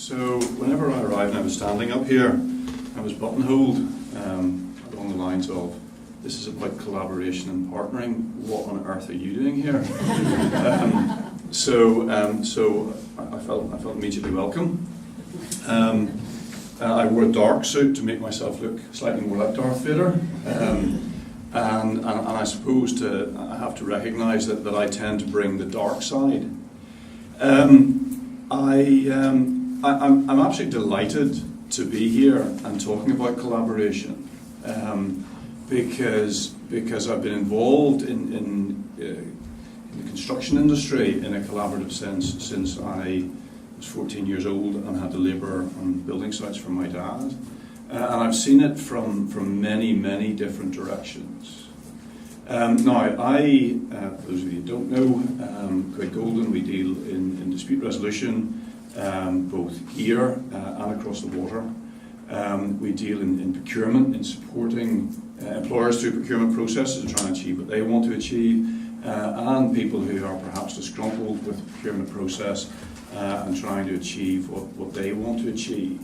So whenever I arrived and I was standing up here, I was buttonholed along the lines of, this is about collaboration and partnering. What on earth are you doing here? So I felt immediately welcome. I wore a dark suit to make myself look slightly more like Darth Vader. And I suppose I have to recognise that I tend to bring the dark side. I'm absolutely delighted to be here and talking about collaboration because I've been involved in the construction industry in a collaborative sense since I was 14 years old and had to labour on building sites for my dad. And I've seen it from many different directions. Now, for those of you who don't know, quite golden, we deal in dispute resolution, both here and across the water. We deal in procurement, in supporting employers through procurement processes to try and achieve what they want to achieve, and people who are perhaps disgruntled with the procurement process and trying to achieve what they want to achieve.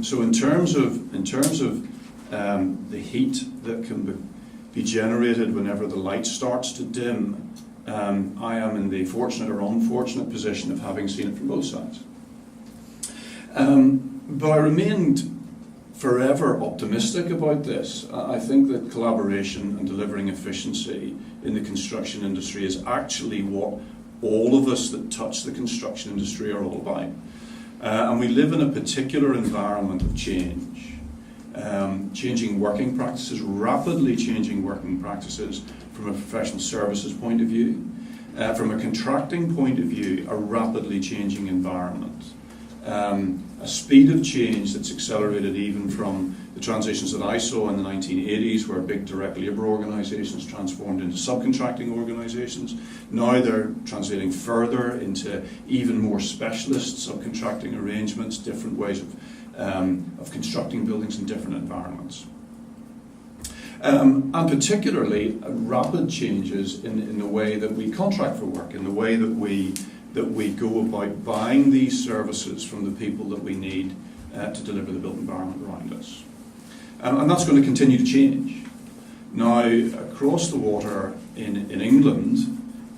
So in terms of the heat that can be generated whenever the light starts to dim, I am in the fortunate or unfortunate position of having seen it from both sides. But I remained forever optimistic about this. I think that collaboration and delivering efficiency in the construction industry is actually what all of us that touch the construction industry are all about. And we live in a particular environment of change. Changing working practices, rapidly changing working practices from a professional services point of view. From a contracting point of view, a rapidly changing environment. A speed of change that's accelerated even from the transitions that I saw in the 1980s, where big direct labour organisations transformed into subcontracting organisations. Now they're translating further into even more specialist subcontracting arrangements, different ways of constructing buildings in different environments. And particularly rapid changes in the way that we contract for work, in the way that we go about buying these services from the people that we need to deliver the built environment around us. And that's going to continue to change. Now, across the water in England,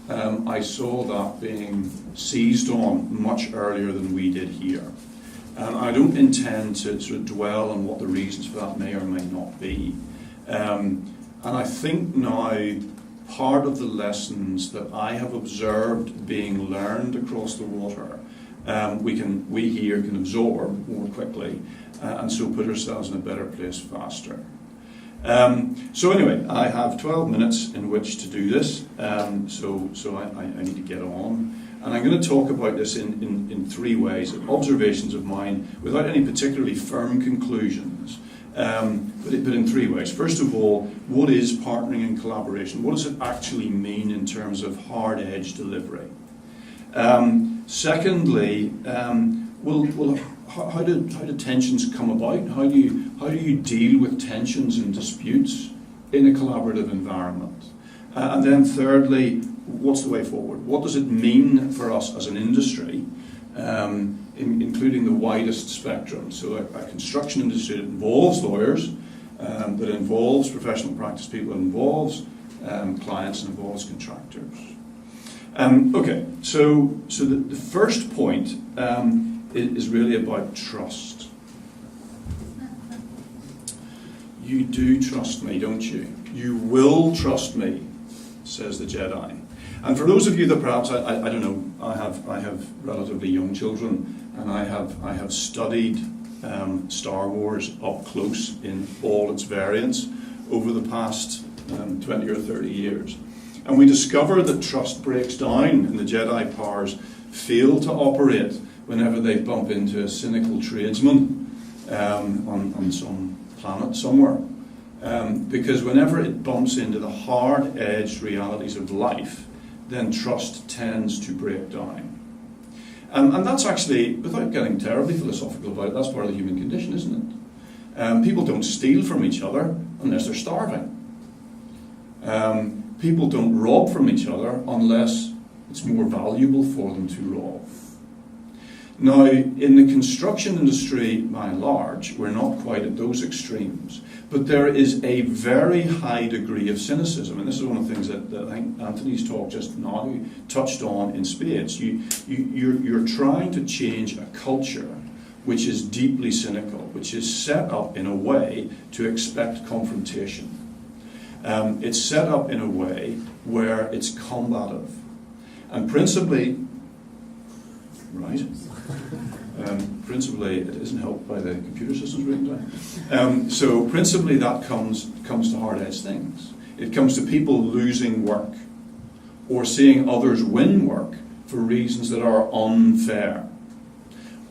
I saw that being seized on much earlier than we did here. I don't intend to sort of dwell on what the reasons for that may or may not be. And I think now part of the lessons that I have observed being learned across the water, we here can absorb more quickly and so put ourselves in a better place faster. So anyway, I have 12 minutes in which to do this, so I need to get on. And I'm going to talk about this in three ways, observations of mine without any particularly firm conclusions. But in three ways. First of all, what is partnering and collaboration? What does it actually mean in terms of hard-edge delivery? Secondly, how do tensions come about? How do you deal with tensions and disputes in a collaborative environment? And then thirdly, what's the way forward? What does it mean for us as an industry? Including the widest spectrum. So a construction industry that involves lawyers, that involves professional practice people, that involves clients, and involves contractors. Okay, so the first point is really about trust. You do trust me, don't you? You will trust me, says the Jedi. And for those of you that perhaps, I don't know, I have relatively young children, and I have studied Star Wars up close in all its variants over the past 20 or 30 years. And we discover that trust breaks down and the Jedi powers fail to operate whenever they bump into a cynical tradesman on some planet somewhere. Because whenever it bumps into the hard-edged realities of life, then trust tends to break down. And that's actually, without getting terribly philosophical about it, that's part of the human condition, isn't it? People don't steal from each other unless they're starving. People don't rob from each other unless it's more valuable for them to rob. Now, in the construction industry, by and large, we're not quite at those extremes, but there is a very high degree of cynicism, and this is one of the things that I think Anthony's talk just now touched on in spades. You're trying to change a culture which is deeply cynical, which is set up in a way to expect confrontation. It's set up in a way where it's combative. And principally, right? Principally, it isn't helped by the computer systems written down. So principally that comes to hard-edged things. It comes to people losing work or seeing others win work for reasons that are unfair.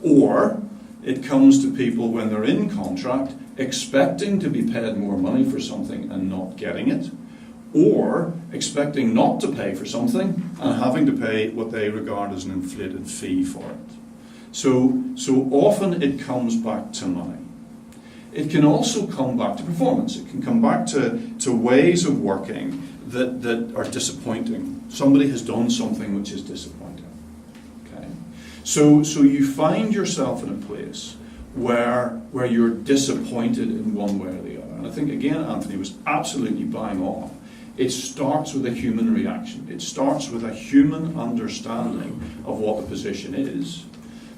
Or it comes to people when they're in contract expecting to be paid more money for something and not getting it, or expecting not to pay for something and having to pay what they regard as an inflated fee for it. So often it comes back to money. It can also come back to performance. It can come back to ways of working that are disappointing. Somebody has done something which is disappointing. Okay? So you find yourself in a place where you're disappointed in one way or the other. And I think, again, Anthony was absolutely bang on. It starts with a human reaction. It starts with a human understanding of what the position is.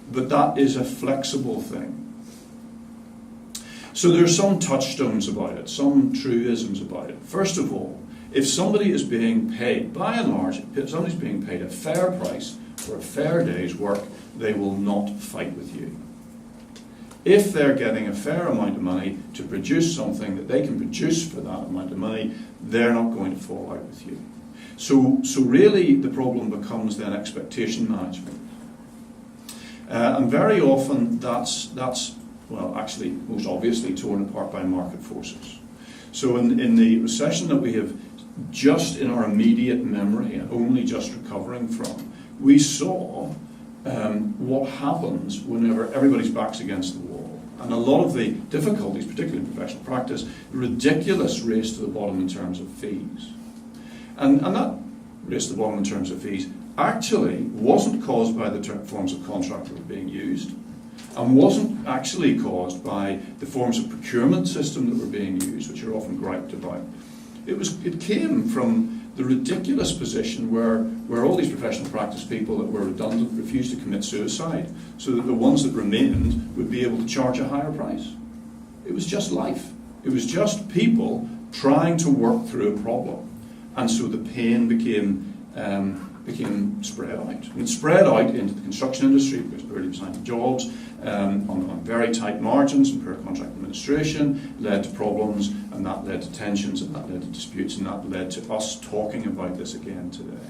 But that is a flexible thing. So there's some touchstones about it, some truisms about it. First of all, if somebody is being paid, by and large, if somebody's being paid a fair price for a fair day's work, they will not fight with you. If they're getting a fair amount of money to produce something that they can produce for that amount of money, they're not going to fall out with you. So really the problem becomes then expectation management. And very often that's well, actually, most obviously torn apart by market forces. So in the recession that we have just in our immediate memory and only just recovering from, we saw what happens whenever everybody's back's against the wall. And a lot of the difficulties, particularly in professional practice, ridiculous race to the bottom in terms of fees. And that race to the bottom in terms of fees actually wasn't caused by the forms of contract that were being used, and wasn't actually caused by the forms of procurement system that were being used, which are often griped about. It came from the ridiculous position where all these professional practice people that were redundant refused to commit suicide, so that the ones that remained would be able to charge a higher price. It was just life. It was just people trying to work through a problem. And so the pain became spread out. It spread out into the construction industry because poorly designed jobs, on very tight margins and poor contract administration led to problems, and that led to tensions, and that led to disputes, and that led to us talking about this again today.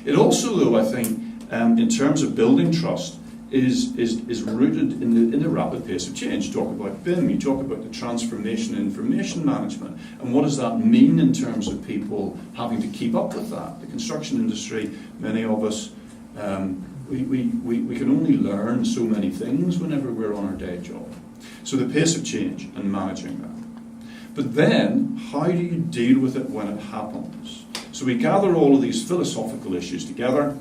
It also, though, I think, in terms of building trust, is rooted in the rapid pace of change. You talk about BIM, you talk about the transformation in information management, and what does that mean in terms of people having to keep up with that? The construction industry, many of us, we can only learn so many things whenever we're on our day job. So the pace of change and managing that. But then, how do you deal with it when it happens? So we gather all of these philosophical issues together,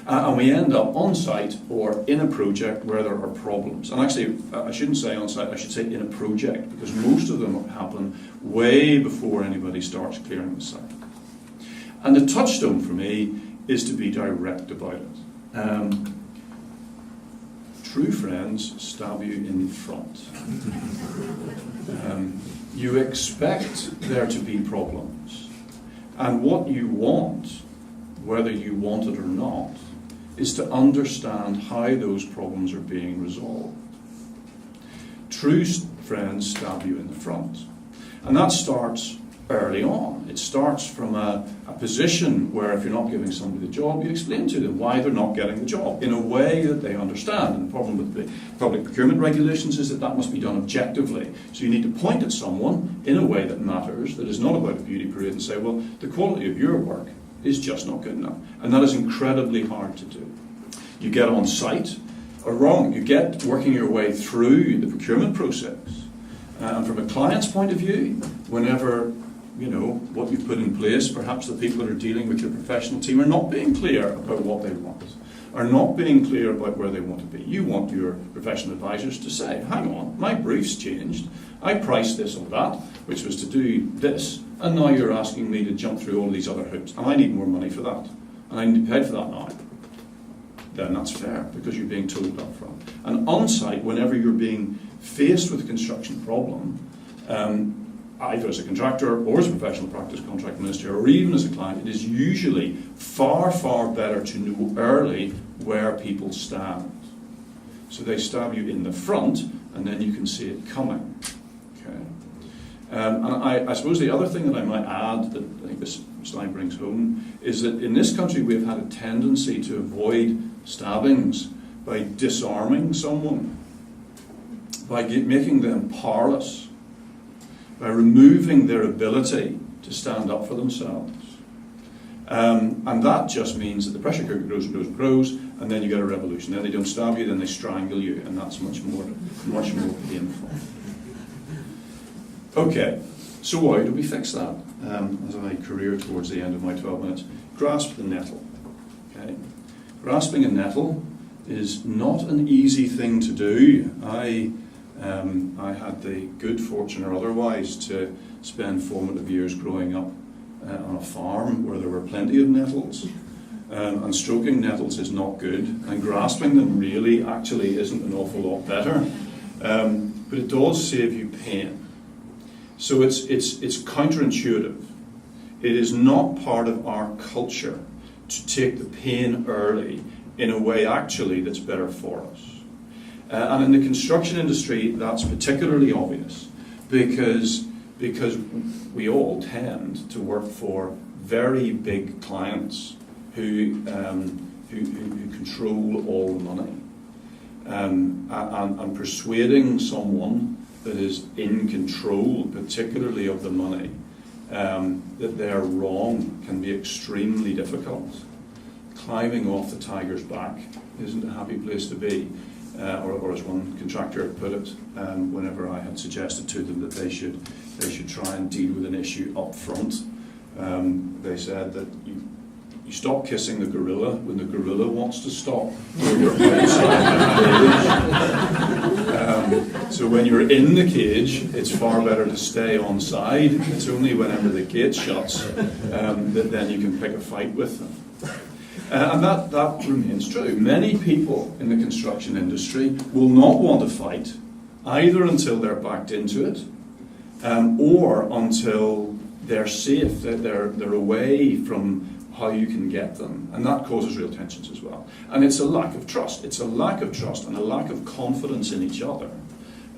and we end up on site or in a project where there are problems. And actually, I shouldn't say on site, I should say in a project, because most of them happen way before anybody starts clearing the site. And the touchstone for me is to be direct about it. True friends stab you in the front. You expect there to be problems. And what you want, whether you want it or not, is to understand how those problems are being resolved. True friends stab you in the front. And that starts early on. It starts from a position where if you're not giving somebody the job, you explain to them why they're not getting the job in a way that they understand. And the problem with the public procurement regulations is that must be done objectively. So you need to point at someone in a way that matters, that is not about a beauty parade, and say, well, the quality of your work is just not good enough. And that is incredibly hard to do. You get on site, or wrong, you get working your way through the procurement process. And from a client's point of view, whenever what you've put in place, perhaps the people that are dealing with your professional team are not being clear about what they want, are not being clear about where they want to be. You want your professional advisors to say, hang on, my brief's changed, I priced this on that, which was to do this, and now you're asking me to jump through all these other hoops, and I need more money for that, and I need to be paid for that now. Then that's fair, because you're being told up front. And on-site, whenever you're being faced with a construction problem, either as a contractor or as a professional practice contract administrator or even as a client, it is usually far, far better to know early where people stand. So they stab you in the front and then you can see it coming. Okay. And I suppose the other thing that I might add that I think this slide brings home is that in this country we have had a tendency to avoid stabbings by disarming someone, by making them powerless, by removing their ability to stand up for themselves. And that just means that the pressure cooker grows and grows and grows, and then you get a revolution. Then they don't stab you, then they strangle you, and that's much more painful. Okay, so how do we fix that? As I career towards the end of my 12 minutes, grasp the nettle. Okay? Grasping a nettle is not an easy thing to do. I had the good fortune or otherwise to spend formative years growing up on a farm where there were plenty of nettles. And stroking nettles is not good, and grasping them really actually isn't an awful lot better. But it does save you pain. So it's counterintuitive. It is not part of our culture to take the pain early in a way actually that's better for us. And in the construction industry, that's particularly obvious because we all tend to work for very big clients who control all the money. And persuading someone that is in control, particularly of the money, that they're wrong can be extremely difficult. Climbing off the tiger's back isn't a happy place to be. Or as one contractor put it, whenever I had suggested to them that they should try and deal with an issue up front, they said that you stop kissing the gorilla when the gorilla wants to stop, or you're outside. So when you're in the cage, it's far better to stay on side. It's only whenever the gate shuts that then you can pick a fight with them. And that remains true. Many people in the construction industry will not want to fight either until they're backed into it or until they're safe, that they're away from how you can get them. And that causes real tensions as well. And it's a lack of trust. It's a lack of trust and a lack of confidence in each other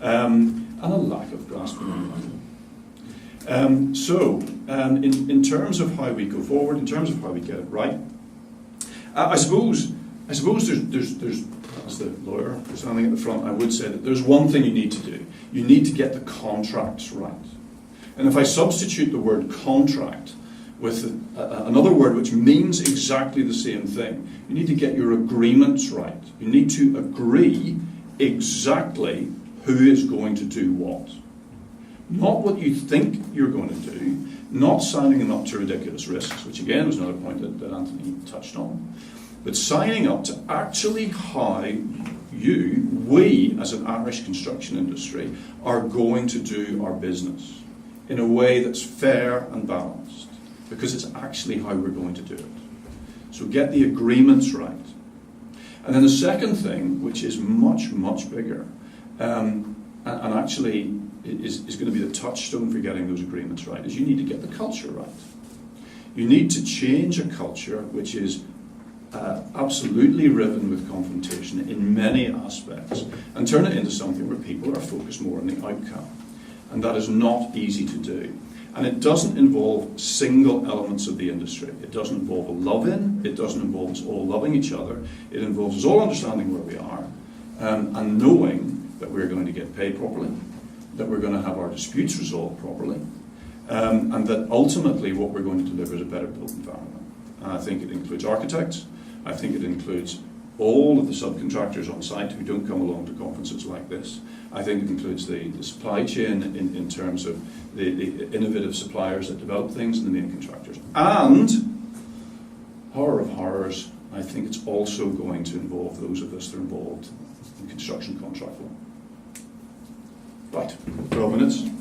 and a lack of grasping of money. In terms of how we go forward, in terms of how we get it right, I suppose there's as the lawyer standing at the front, I would say that there's one thing you need to do. You need to get the contracts right. And if I substitute the word contract with another word which means exactly the same thing, you need to get your agreements right. You need to agree exactly who is going to do what. Not what you think you're going to do, not signing them up to ridiculous risks, which again was another point that Anthony touched on, but signing up to actually how we as an Irish construction industry are going to do our business in a way that's fair and balanced, because it's actually how we're going to do it. So get the agreements right. And then the second thing, which is much, much bigger, and actually is going to be the touchstone for getting those agreements right, is you need to get the culture right. You need to change a culture which is absolutely riven with confrontation in many aspects and turn it into something where people are focused more on the outcome. And that is not easy to do. And it doesn't involve single elements of the industry. It doesn't involve a love-in. It doesn't involve us all loving each other. It involves us all understanding where we are and knowing that we're going to get paid properly, that we're going to have our disputes resolved properly, and that ultimately what we're going to deliver is a better built environment. And I think it includes architects. I think it includes all of the subcontractors on site who don't come along to conferences like this. I think it includes the supply chain in terms of the innovative suppliers that develop things and the main contractors. And, horror of horrors, I think it's also going to involve those of us that are involved in construction contract law. Right, 12 minutes.